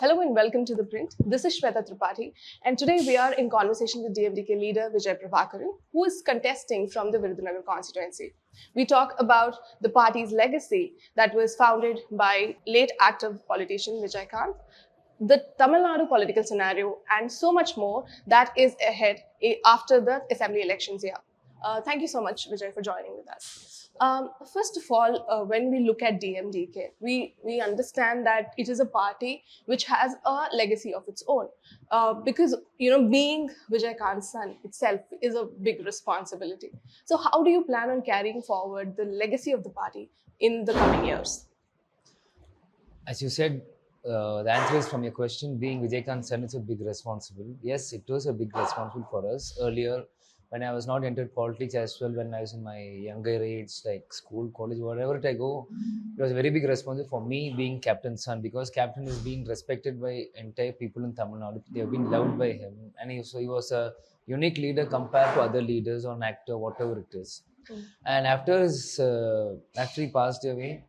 Hello and welcome to ThePrint. This is Shweta Tripathi, and today we are in conversation with DMDK leader Vijay Prabhakaran, who is contesting from the Virudhunagar constituency. We talk about the party's legacy that was founded by late active politician Vijayakanth, the Tamil Nadu political scenario, and so much more that is ahead after the assembly elections here. Thank you so much, Vijay, for joining with us. First of all, when we look at DMDK, we understand that it is a party which has a legacy of its own. Because, being Vijay Khan's son itself is a big responsibility. So how do you plan on carrying forward the legacy of the party in the coming years? As you said, the answer is from your question, being Vijayakanth's son is a big responsibility. Yes, it was a big responsibility for us. Earlier, when I was not entered politics as well, when I was in my younger age, like school, college, wherever I go, it was a very big responsibility for me being captain's son, because captain is being respected by entire people in Tamil Nadu. They have been loved by him, and he was a unique leader compared to other leaders or an actor, whatever it is. And after he passed away,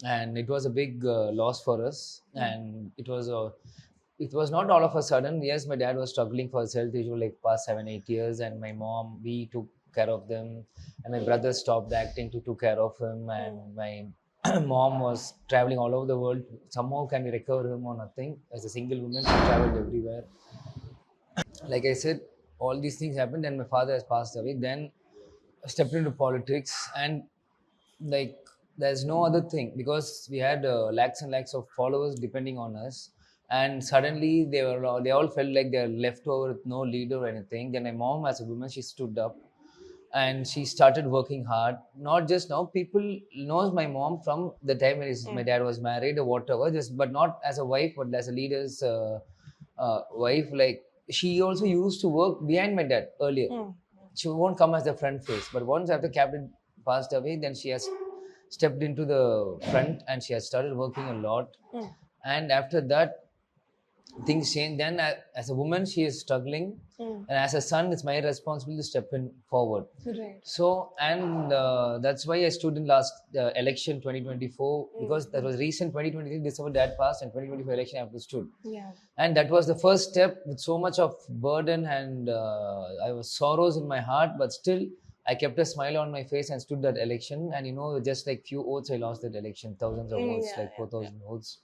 and it was a big loss for us, and it was not all of a sudden. Yes, my dad was struggling for his health issue like past 7-8 years, and my mom, we took care of them, and my brother stopped acting to took care of him, and my mom was traveling all over the world. Somehow can we recover him or nothing? As a single woman, she traveled everywhere. Like I said, all these things happened, and my father has passed away. Then I stepped into politics, and like there's no other thing, because we had lakhs and lakhs of followers depending on us, and suddenly they all felt like they're left over with no leader or anything. Then my mom, as a woman, she stood up and she started working hard. Not just now, people knows my mom from the time when my dad was married or whatever, just but not as a wife, but as a leader's wife. Like, she also used to work behind my dad earlier. She won't come as the front face, but once after captain passed away, then she has stepped into the front and she has started working a lot. And after that, things change. Then as a woman, she is struggling, and as a son, it's my responsibility to step in forward. Right. So, and that's why I stood in last election 2024, because that was recent. 2023 December dad passed, and 2024 election I have stood. Yeah. And that was the first step with so much of burden, and I was sorrows in my heart, but still I kept a smile on my face and stood that election. And just like few votes, I lost that election, thousands of votes, like 4,000 votes.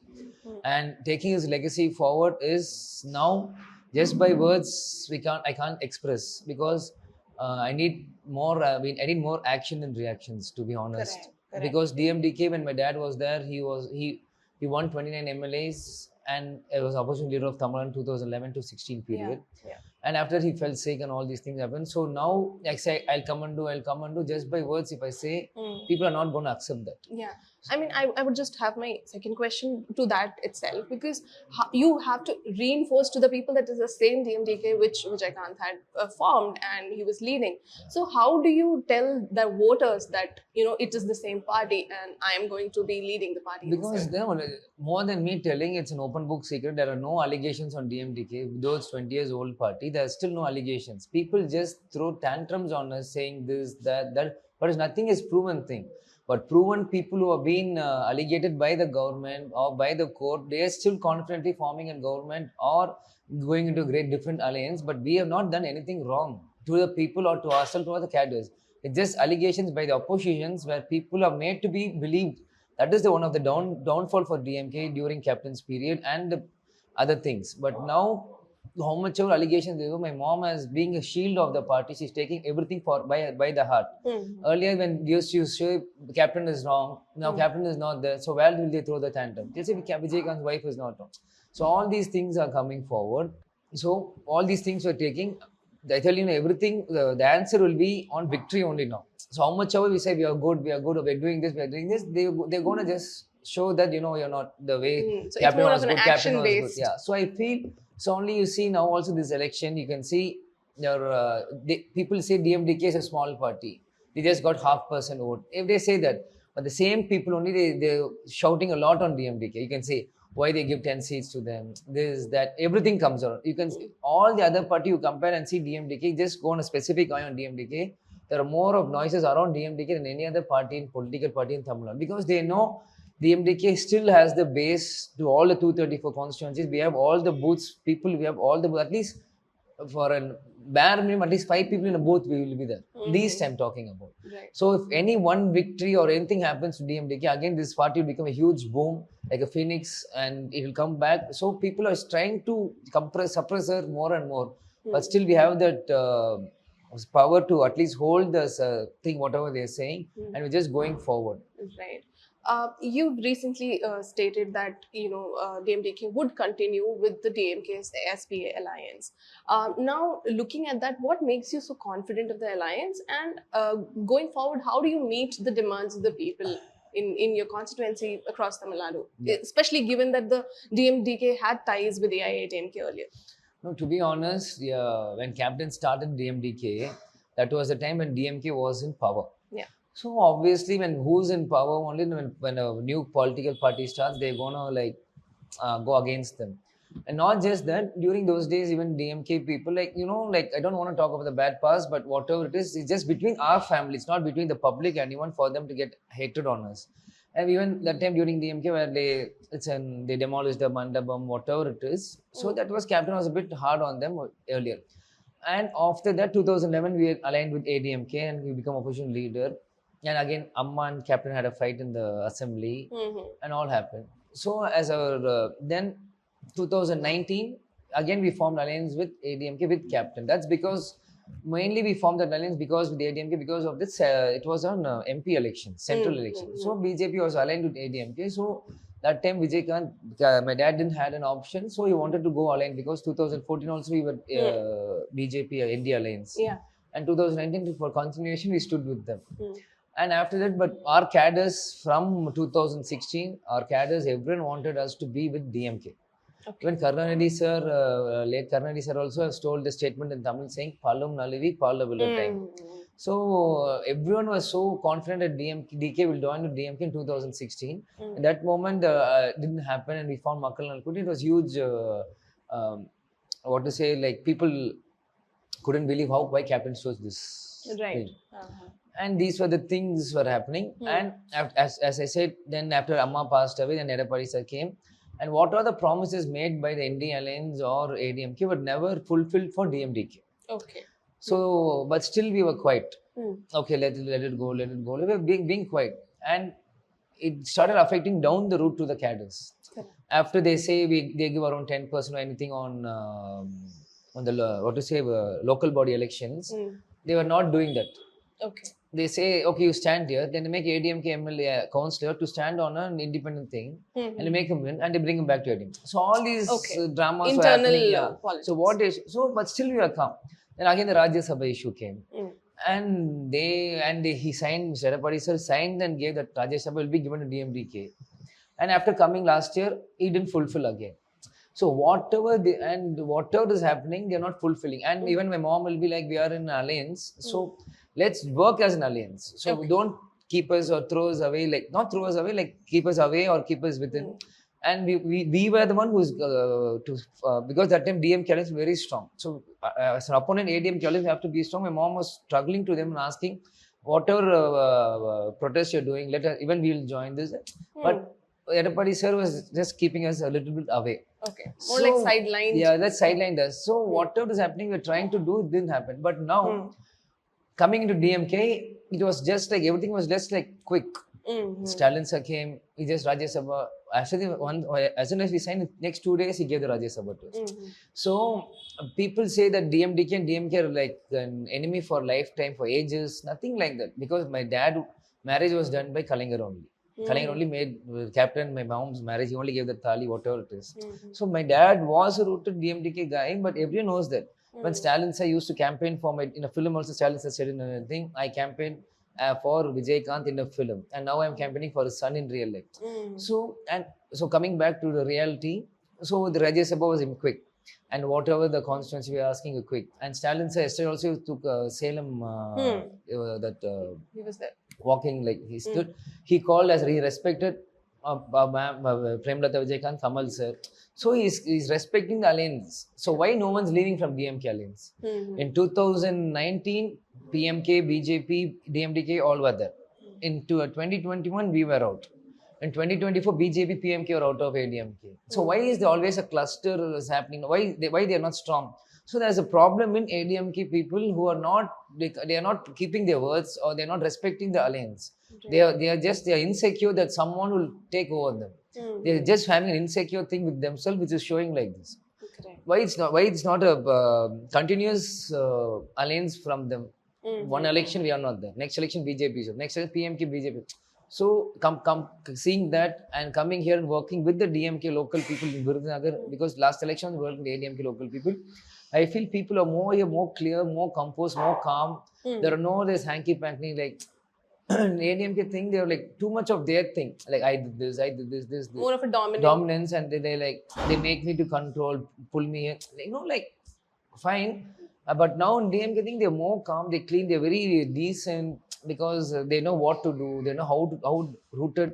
And taking his legacy forward is now just by words I can't express, because I need more. I need more action and reactions, to be honest. Correct. Because DMDK, when my dad was there, he won 29 MLAs, and I was opposition leader of Tamil Nadu 2011 to 16 period. Yeah. And after he fell sick and all these things happened. So now I say I'll come and do just by words. If I say, people are not going to accept that. Yeah. I mean, I would just have my second question to that itself, because you have to reinforce to the people that is the same DMDK which Vijayakanth had formed and he was leading. So how do you tell the voters that, it is the same party and I am going to be leading the party? Because more than me telling, it's an open book secret. There are no allegations on DMDK. Though it's 20 years old party, there are still no allegations. People just throw tantrums on us saying this, that, but nothing is proven thing. But proven people who have been allegated by the government or by the court, they are still confidently forming a government or going into a great different alliance. But we have not done anything wrong to the people or to ourselves or the cadres. It's just allegations by the oppositions where people are made to be believed. That is the one of the downfall for DMK during captain's period and the other things. But now, how much of allegations they do, my mom, as being a shield of the party, she's taking everything by the heart. Earlier, when used to say captain is wrong, now captain is not there, so where will they throw the tantrum? They say Vijayakanth's wife is not wrong. So all these things are coming forward. So all these things we're taking, I tell you, everything, the answer will be on victory only now. So how much ever we say we are good, we're doing this, they're going to just show that, you're not the way. So captain it's more was of an good, captain was action-based. good. Yeah. So I feel, so only you see now also this election, you can see people say DMDK is a small party. They just got 0.5% vote. If they say that, but the same people only, they're shouting a lot on DMDK. You can say why they give 10 seats to them, this, that, everything comes around. You can see all the other party you compare and see DMDK, just go on a specific eye on DMDK. There are more of noises around DMDK than any other party, political party in Tamil Nadu, because they know DMDK still has the base to all the 234 constituencies. We have all the booths, people, we have all the, at least for a bare minimum, at least 5 people in a booth, we will be there. Least I'm talking about. Right. So if any one victory or anything happens to DMDK, again, this party will become a huge boom, like a phoenix, and it will come back. So people are trying to suppress her more and more. But still we have that power to at least hold this thing, whatever they're saying, and we're just going forward. Right. You recently stated that DMDK would continue with the DMK's SPA alliance. Now, looking at that, what makes you so confident of the alliance? And going forward, how do you meet the demands of the people in your constituency across Tamil Nadu, especially given that the DMDK had ties with AIA-DMK earlier? No, to be honest, when Captain started DMDK, that was the time when DMK was in power. Yeah. So obviously, when who's in power, only when a new political party starts, they're gonna go against them. And not just that, during those days, even DMK people, I don't want to talk about the bad past, but whatever it is, it's just between our family. It's not between the public, anyone, for them to get hatred on us. And even that time during DMK, where they demolished the mandapam, whatever it is. So that was, Captain was a bit hard on them earlier. And after that, 2011, we aligned with ADMK and we become opposition leader. And again, Amma and Captain had a fight in the assembly, and all happened. So as our then 2019, again we formed alliance with ADMK with Captain. That's because mainly we formed that alliance because with ADMK because of this. It was on MP election, central election. So BJP was aligned with ADMK. So that time Vijayakanth, my dad didn't had an option, so he wanted to go aligned because 2014 also we were BJP India alliance. Yeah. And 2019 for continuation we stood with them. And after that, but our cadres from 2016, our cadres, everyone wanted us to be with DMK. Okay. When Karnanidhi sir, late Karnanidhi sir also has told the statement in Tamil saying, Palum Nalivi, Palla time. So everyone was so confident that DK will join with DMK in 2016. At that moment, didn't happen and we found Makkal Nalkuti. It was huge, people couldn't believe why Captain chose this. Right. And these were the things were happening. And as I said, then after Amma passed away, then Edapadi sir came. And what are the promises made by the India Alliance or ADMK were never fulfilled for DMDK. Okay. So, but still we were quiet. Okay, let it go. We were being quiet. And it started affecting down the route to the cadres. After they say they give around 10% or anything on the local body elections, they were not doing that. Okay. They say, okay, you stand here, then they make ADMK MLA councillor to stand on an independent thing and they make him win and they bring him back to ADMK. So all these dramas were happening. Politics. But still we were calm. Then again the Rajya Sabha issue came. And he signed, Mr. Edapadi sir signed and gave that Rajya Sabha will be given to DMDK. And after coming last year, he didn't fulfill again. So whatever is happening, they're not fulfilling. And even my mom will be like, we are in an alliance. So let's work as an alliance. So don't keep us or throw us away, not throw us away, keep us away or keep us within. And we were the one who's because that time DMK was very strong. So as an opponent, ADMK always have to be strong. My mom was struggling to them and asking, whatever protest you're doing, even we'll join this. But Edapadi sir was just keeping us a little bit away. Okay. More like sidelined. Yeah, that's sidelined us. So whatever is happening, we're trying to do, didn't happen. But now, coming into DMK, it was just like, everything was just like quick. Stalin sir came, he just Rajya Sabha. Actually, as soon as we signed, next 2 days, he gave the Rajya Sabha to us. So, people say that DMDK and DMK are like an enemy for lifetime, for ages. Nothing like that. Because my dad, marriage was done by Kalingar only. Kalingar only made Captain, my mom's marriage, he only gave the thali, whatever it is. So my dad was a rooted DMDK guy, but everyone knows that. When Stalin sir used to campaign for in a film also, Stalin sir said in a thing, I campaigned for Vijayakanth in a film. And now I'm campaigning for his son in real life. So coming back to the reality, so the Rajya Sabha was quick. And whatever the constituency we are asking a quick. And Stalin sir yesterday also took Salem, he was there. Walking he stood. He called as he respected Premlata Vijayakanth, Kamal sir. So he's respecting the alliance. So why no one's leaving from DMK alliance? In 2019, PMK, BJP, DMDK all were there. In 2021, we were out. In 2024, BJP, PMK are out of ADMK. So why is there always a cluster is happening? Why they are not strong? So there's a problem in ADMK people who are not they are not keeping their words, or they are not respecting the alliance. They are insecure that someone will take over them. They are just having an insecure thing with themselves, which is showing like this. Correct. Why it's not a continuous alliance from them. One election we are not there. Next election BJP is there. Next election PMK BJP. So seeing that and coming here and working with the DMK local people in Virudhunagar, because last election we worked with the DMK local people, I feel people are more clear, more composed, more calm. There are no this hanky panky like ADMK thing. They are like too much of their thing. Like I did this. More of a dominance, and they make me to control, pull me. Like fine. But now in DMK thing, they're more calm, they clean, they're very decent, because they know what to do, they know how rooted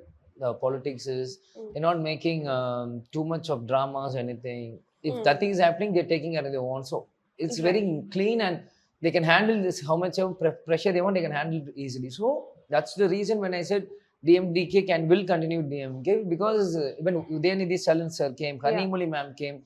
politics is. They're not making too much of dramas or anything. If nothing is happening, they're taking it as they want. So it's very clean, and they can handle this, how much of pressure they want, they can handle it easily. So that's the reason when I said DMDK will continue DMK, because when Udayanidhi Salan sir came, Kanimuli ma'am came,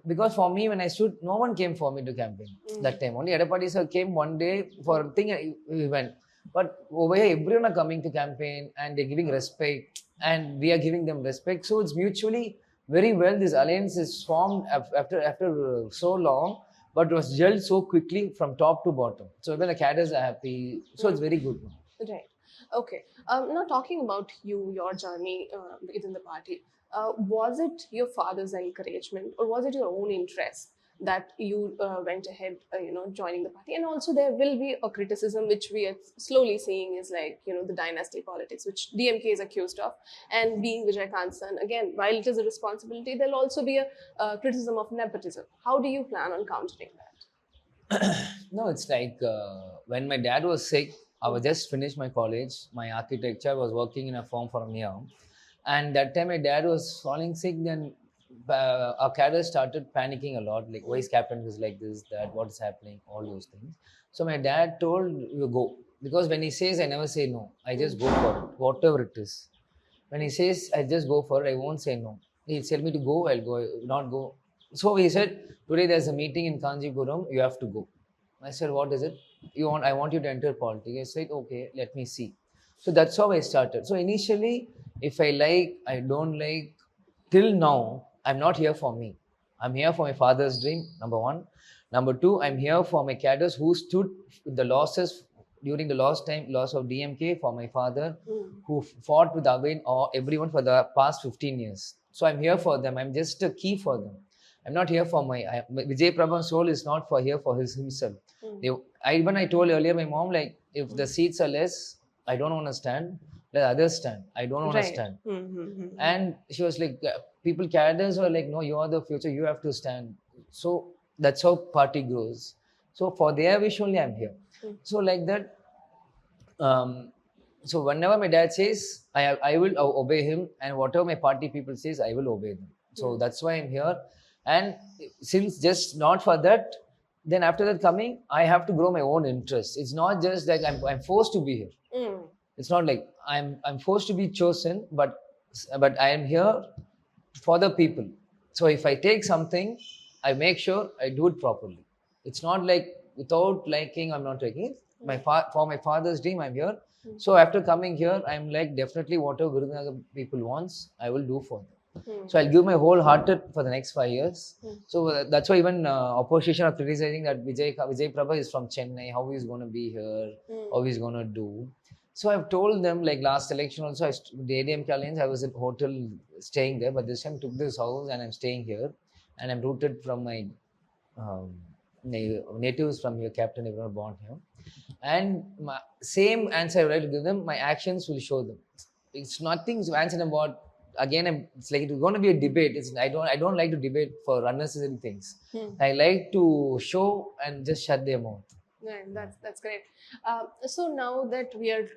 because for me when I stood, no one came for me to campaign that time. Only Edapadi sir came one day for a thing, we went. But over here, everyone are coming to campaign, and they're giving respect, and we are giving them respect. So it's mutually very well. This alliance is formed after so long, but it was gelled so quickly from top to bottom. So even the cadres are happy. So it's very good. Right. Okay. Now talking about your journey within the party, was it your father's encouragement, or was it your own interest that you went ahead, joining the party? And also there will be a criticism which we are slowly seeing is like, the dynasty politics, which DMK is accused of. And being Vijayakanth son, again, while it is a responsibility, there'll also be a criticism of nepotism. How do you plan on countering that? No, it's like when my dad was sick, I was just finished my college, my architecture. I was working in a firm for a year. And that time my dad was falling sick, then our cadre started panicking a lot. Like, why is Captain is like this, that, what is happening, all those things. So my dad told, you go. Because when he says, I never say no. I just go for it, whatever it is. When he says, I just go for it, I won't say no. He'll tell me to go, I'll go, not go. So he said, today there's a meeting in Kanjipuram, you have to go. I said, what is it? I want you to enter politics. I said, okay, let me see. So that's how I started. So initially, if I like, I don't like, till now, I'm not here for me. I'm here for my father's dream, number one. Number two, I'm here for my cadres who stood with the losses during the loss of DMK, for my father, who fought with Avin or everyone for the past 15 years. So I'm here for them. I'm just a key for them. I'm not here for Vijay Prabhakaran's soul is not for here for himself. I told earlier, my mom, like, if the seats are less, I don't want to stand. Let others stand. I don't want to stand. And she was like, people cadres were like, no, you are the future. You have to stand. So that's how party grows. So for their wish only, I'm here. So like that. So whenever my dad says, I will obey him, and whatever my party people says, I will obey them. So that's why I'm here. And since just not for that, then after that coming, I have to grow my own interest. It's not just like I'm forced to be here. It's not like I'm forced to be chosen, but I am here for the people. So if I take something, I make sure I do it properly. It's not like without liking, I'm not taking it. For my father's dream, I'm here. So after coming here, I'm like, definitely whatever Virudhunagar people wants, I will do for them. So I'll give my whole hearted for the next 5 years. So that's why even opposition are criticizing that Vijay Prabha is from Chennai, how he's going to be here, how he's going to do. So I've told them, like last election also, the ADMK Alliance, I was at hotel staying there, but this time I took this house and I'm staying here, and I'm rooted from my natives from here, Captain Vijayakanth, born here. And my same answer I would like to give them, my actions will show them. It's nothing to answer them about. Again, it's like it's going to be a debate. I don't like to debate for unnecessary things. I like to show and just shut their mouth. Yeah, that's great. So now that we are,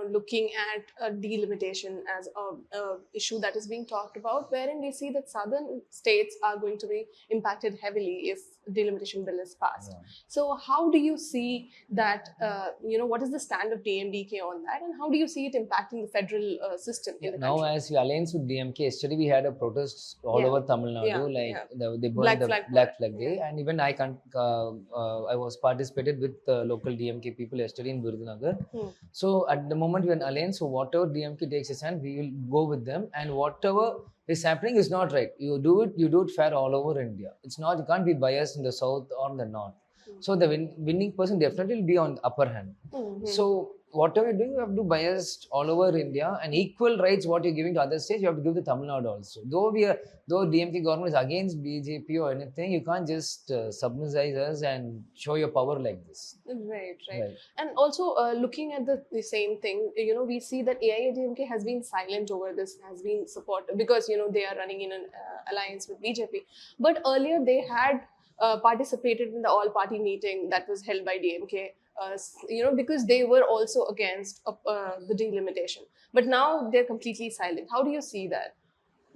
looking at delimitation as a issue that is being talked about, wherein we see that southern states are going to be impacted heavily if delimitation bill is passed. Yeah. So how do you see that? What is the stand of DMDK on that, and how do you see it impacting the federal system in the Now, country? as we alliance with DMK, yesterday we had a protest all Yeah. over Tamil Nadu, Yeah, like yeah. they burned Black the flag Black parade. Flag Day, and even I was participated with local DMK people yesterday in Virudhunagar. Hmm. So at the moment we are an alliance, so whatever DMK takes a stand, we will go with them, and whatever is happening is not right. You do it fair all over India. It's not, you can't be biased in the south or in the north. So the winning person definitely will be on the upper hand. Mhm. So whatever you do, you have to do biased all over India, and equal rights what you're giving to other states, you have to give to Tamil Nadu also. Though DMK government is against BJP or anything, you can't just subsidize us and show your power like this. Right. Right. And also, looking at the same thing, we see that AIADMK has been silent over this, has been support because they are running in an alliance with BJP. But earlier they had participated in the all-party meeting that was held by DMK. Because they were also against the delimitation. But now they're completely silent. How do you see that?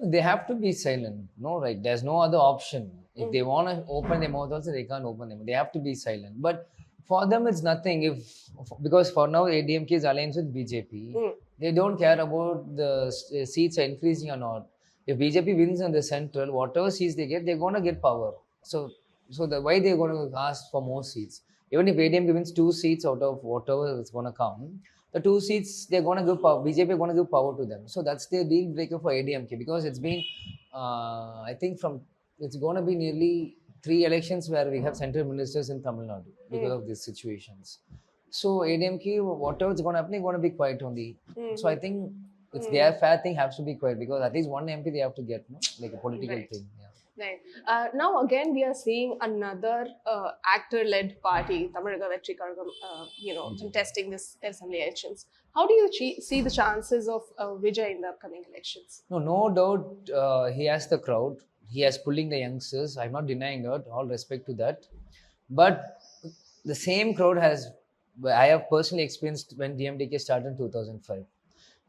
They have to be silent. No, right? There's no other option. If they want to open their mouth, also they can't open them. They have to be silent. But for them, it's nothing. Because for now, ADMK is alliance with BJP. They don't care about the seats are increasing or not. If BJP wins in the central, whatever seats they get, they're gonna get power. So why they're gonna ask for more seats? Even if ADMK wins 2 seats out of whatever is gonna come, the 2 seats they're gonna give power. BJP gonna give power to them. So that's the deal breaker for ADMK, because it's been, I think it's gonna be nearly 3 elections where we have central ministers in Tamil Nadu because of these situations. So ADMK, whatever is gonna happen, it's gonna be quiet only. So I think it's their fair thing has to be quiet, because at least one MP they have to get, no? Like a political thing. Yeah. Right. Now again, we are seeing another actor-led party, Tamil Nadu Vetri Kazhagam, contesting this assembly elections. How do you see the chances of Vijay in the upcoming elections? No doubt he has the crowd. He has pulling the youngsters. I'm not denying that. All respect to that. But the same crowd I have personally experienced when DMDK started in 2005.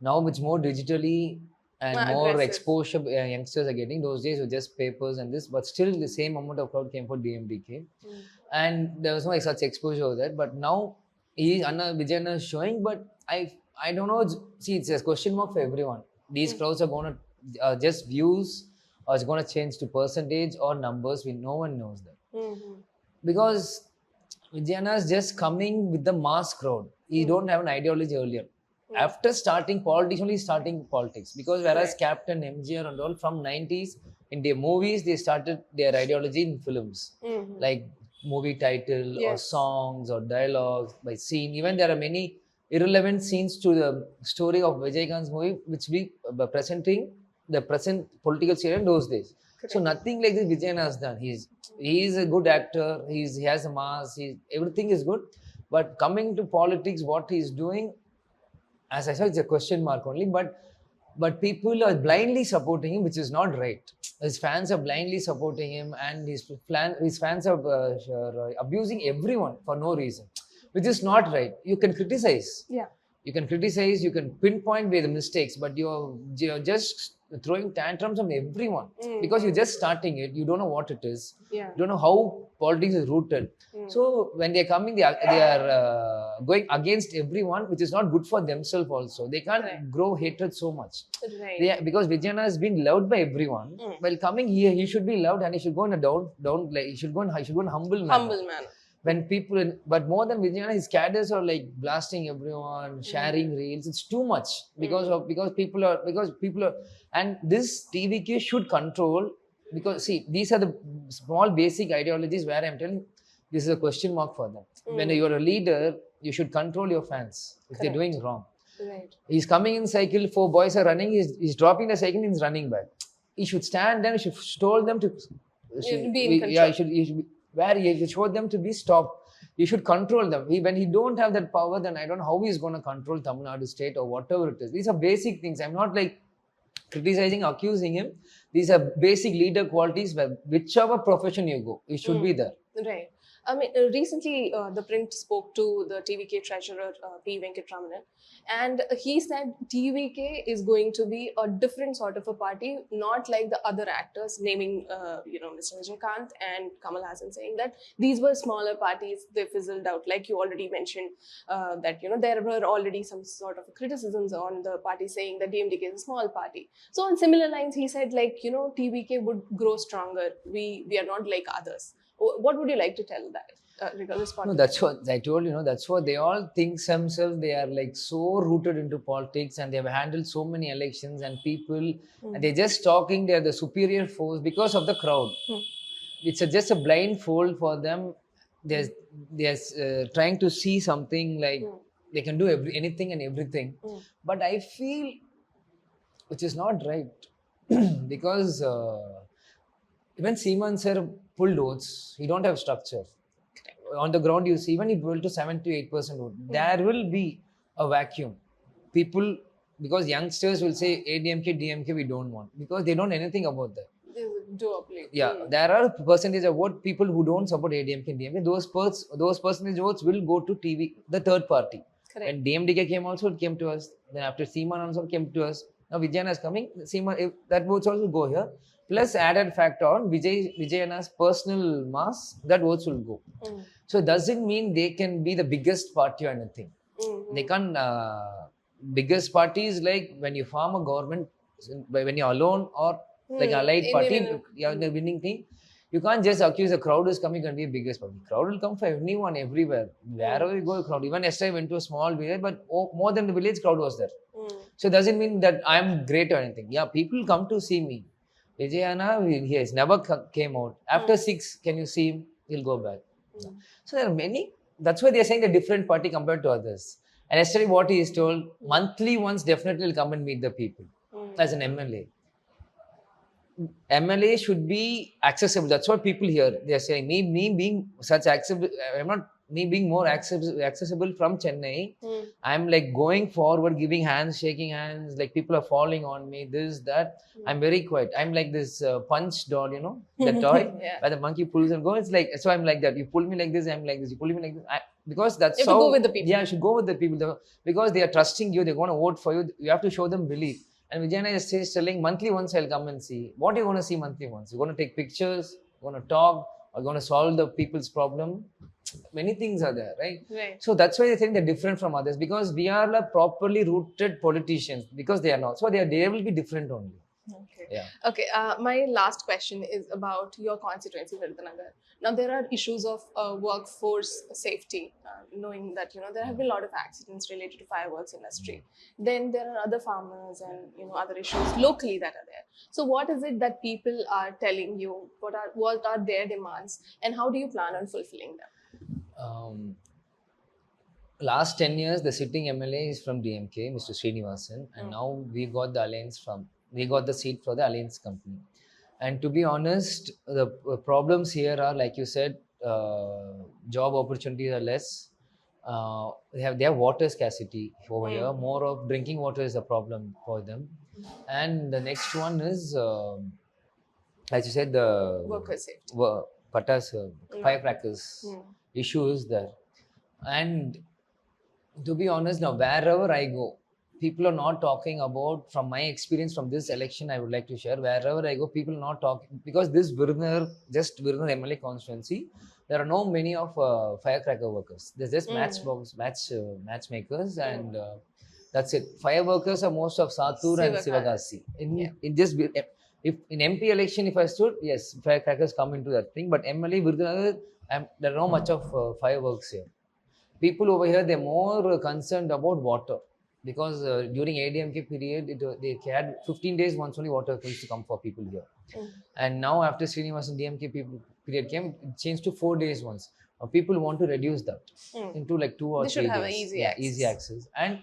Now it's more digitally and more aggressive exposure youngsters are getting. Those days were just papers and this, but still the same amount of crowd came for DMDK. And there was no such exposure over that. But now Anna Vijayana is showing, but I don't know. See, it's a question mark for everyone. These crowds are going to just views, or it's going to change to percentage or numbers. No one knows that. Because Vijayana is just coming with the mass crowd. He don't have an ideology earlier. After starting politics, only starting politics. Because whereas Captain MGR and all from 90s, in their movies, they started their ideology in films. Like movie title or songs or dialogues by scene. Even there are many irrelevant scenes to the story of Vijayakanth's movie, which we presenting the present political scenario in those days. Correct. So nothing like this Vijayana has done. He is a good actor. He has a mass. Everything is good. But coming to politics, what he is doing, as I said, it's a question mark only. But people are blindly supporting him, which is not right. His fans are blindly supporting him, and his fans are abusing everyone for no reason, which is not right. You can criticize. Yeah. You can criticize. You can pinpoint where the mistakes, but you're just throwing tantrums on everyone because you're just starting it. You don't know what it is. Yeah. You don't know how politics is rooted. So when they're coming, they are going against everyone, which is not good for themselves also. They can't grow hatred so much. Right. Because Vijayana has been loved by everyone. While coming here, he should be loved, and he should go in a he should go in humble manner. Humble manner. When people, but more than Vijayana, his cadres are like blasting everyone, sharing reels. It's too much because people are, and this TVK should control, because see, these are the small basic ideologies where I'm telling this is a question mark for them. When you're a leader, you should control your fans if they're doing wrong. Right. He's coming in cycle, 4 boys are running, he's dropping the cycle, he's running back. He should stand there, he should stall them to be in control. Yeah, he should be, where you showed them to be stopped. You should control them. When he don't have that power, then I don't know how he's going to control Tamil Nadu state or whatever it is. These are basic things. I'm not like criticizing, accusing him. These are basic leader qualities where whichever profession you go, you should be there. Right. I mean, recently ThePrint spoke to the TVK treasurer, P. Venkatramanan, and he said TVK is going to be a different sort of a party, not like the other actors, naming, Mr. Vijayakanth and Kamal Hassan, saying that these were smaller parties, they fizzled out, like you already mentioned, that, there were already some sort of criticisms on the party saying that DMDK is a small party. So on similar lines, he said, like, TVK would grow stronger. We are not like others. What would you like to tell that No, that's what I told you. That's what they all think themselves. They are like so rooted into politics, and they have handled so many elections and people. And they're just talking. They are the superior force because of the crowd. It's just a blindfold for them. They're trying to see something like they can do anything and everything. But I feel which is not right because even Seaman sir pulled votes. He don't have structure. On the ground, you see, even if you to 7 to 8% vote, there will be a vacuum. People, because youngsters will say ADMK, DMK, we don't want because they don't know anything about that. Yeah, there are percentage of vote people who don't support ADMK, DMK. Those percentage votes will go to TV, the third party. Correct. When DMDK came also, it came to us. Then after Seaman also came to us. Now Vijayana is coming. Seaman, that votes also go here. Plus added factor on Vijayana's personal mass, that votes will go. So it doesn't mean they can be the biggest party or anything. They can't. Biggest party is like when you form a government, when you're alone or like a allied party, you're the winning thing. You can't just accuse the crowd is coming and be the biggest party. Crowd will come for anyone, everywhere. Wherever you go, crowd. Even yesterday I went to a small village, but more than the village, crowd was there. So it doesn't mean that I'm great or anything. Yeah, people come to see me. Vijayana, he has never came out. After 6, can you see him? He'll go back. So there are many. That's why they're saying the different party compared to others. And yesterday, what he is told, monthly once definitely will come and meet the people as an MLA. MLA should be accessible. That's what people hear. They are saying me being such accessible. I'm not me being more accessible from Chennai. I'm like going forward, giving hands, shaking hands. Like people are falling on me. This, that. I'm very quiet. I'm like this punch doll, the toy where the monkey pulls and goes. It's like so. I'm like that. You pull me like this. I'm like this. You pull me like this. Because that's you how. Go with the people. Yeah, I should go with the people because they are trusting you. They're going to vote for you. You have to show them belief. And Vijayana is telling monthly once I'll come and see. What are you going to see monthly once? You're going to take pictures, you're going to talk, or you're going to solve the people's problem. Many things are there, right? So that's why they think they're different from others because we are like properly rooted politicians because they are not. So they will be different only. Okay. Yeah. Okay. My last question is about your constituency, Virudhunagar. Now there are issues of workforce safety, knowing that there have been a lot of accidents related to fireworks industry. Then there are other farmers and other issues locally that are there. So what is it that people are telling you? What are their demands, and how do you plan on fulfilling them? Last 10 years, the sitting MLA is from DMK, Mr. Srinivasan, and now we got the seat for the Alliance company. And to be honest, the problems here are, like you said, job opportunities are less. They have water scarcity over here. More of drinking water is a problem for them. And the next one is, as you said, the worker safety. Firecrackers issue is there. And to be honest, now wherever I go, people are not talking about, from my experience from this election, I would like to share, wherever I go, people are not talking, because this Virudhunagar MLA constituency, there are no many of firecracker workers. There's just matchmakers, and that's it. Fireworkers are most of Satur and Sivagasi. If in MP election, if I stood, yes, firecrackers come into that thing, but MLA Virudhunagar, there are not much of fireworks here. People over here, they're more concerned about water. Because during ADMK period, they had 15 days once only water used to come for people here. And now after Srinivasan DMK period came, it changed to 4 days once. People want to reduce that into like 2 or 3 days. They should have easy access. And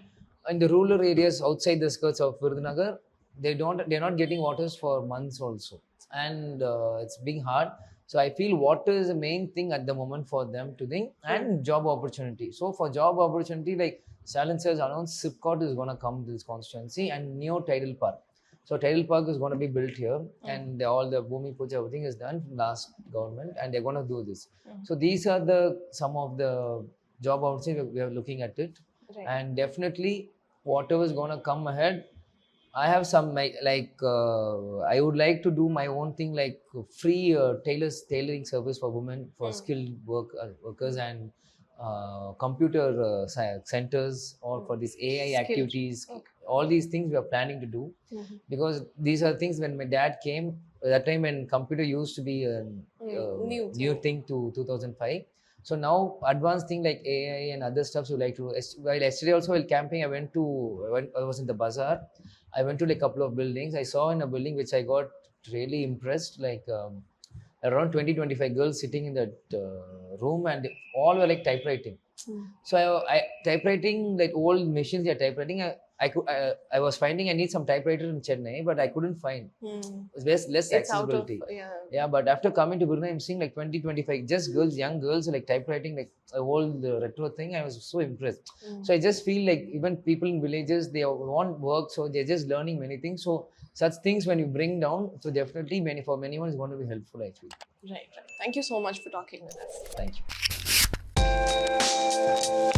in the rural areas outside the skirts of Virudhunagar, they're not getting waters for months also. And it's being hard. So I feel water is the main thing at the moment for them to think, and job opportunity. So for job opportunity, like Silencer's announced, SIPCOT is going to come to this constituency and Neo Tidal Park. So Tidal Park is going to be built here, and all the Bhumi Puja, everything is done from last government, and they're going to do this. So these are some of the job outside we are looking at it, and definitely whatever is going to come ahead. I have some I would like to do my own thing, like free tailoring service for women, for skilled workers, and computer centers, or for these AI activities. All these things we are planning to do, because these are things when my dad came, that time when computer used to be a new thing to 2005. So now advanced thing like AI and other stuff we like to. While yesterday also while camping, I was in the bazaar. I went to like a couple of buildings. I saw in a building which I got really impressed, like around 20-25 girls sitting in that room, and all were like typewriting. So I typewriting, like old machines they are typewriting. I was finding I need some typewriter in Chennai, but I couldn't find. Less It's accessibility. out of, Yeah, but after coming to Brunei, I'm seeing like 20-25 just girls, young girls, like typewriting, like a old retro thing. I was so impressed. So I just feel like even people in villages, they want work, so they're just learning many things. So such things when you bring down, so definitely for anyone is going to be helpful, I feel. Right. Thank you so much for talking with us. Thank you.